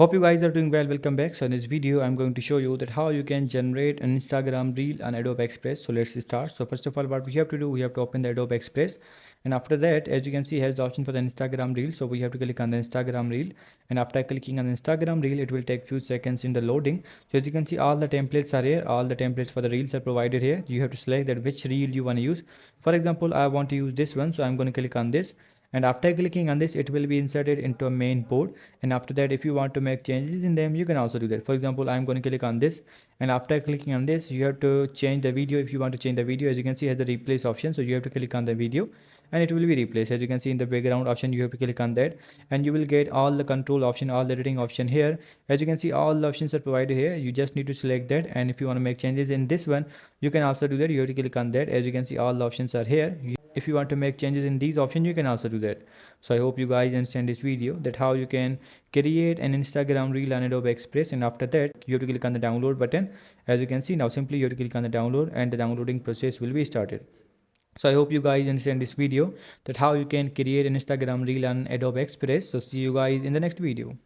Hope you guys are doing well. Welcome back. So in this video I'm going to show you that how you can generate an Instagram reel on Adobe Express. So let's start. So first of all, what we have to do, we have to open the Adobe Express, and after that, as you can see, has the option for the Instagram reel. So we have to click on the Instagram reel, and after clicking on the Instagram reel, it will take few seconds in the loading. So as you can see, all the templates are here. All the templates for the reels are provided here. You have to select that which reel you want to use. For example, I want to use this one, so I'm going to click on this, and after clicking on this, it will be inserted into a main board. And after that, if you want to make changes in them, you can also do that. For example, I'm going to click on this, and after clicking on this, you have to change the video. If you want to change the video, as you can see, it has the replace option, so you have to click on the video and it will be replaced. As you can see in the background option, you have to click on that, and you will get all the control option, all the editing option here. As you can see, all the options are provided here. You just need to select that, and if you want to make changes in this one, you can also do that. You have to click on that. As you can see, all the options are here. If you want to make changes in these options, you can also do that. So I hope you guys understand this video, that how you can create an Instagram reel on Adobe Express. And after that, you have to click on the download button. As you can see now, simply you have to click on the download, and the downloading process will be started. So I hope you guys understand this video, that how you can create an Instagram reel on Adobe Express. So see you guys in the next video.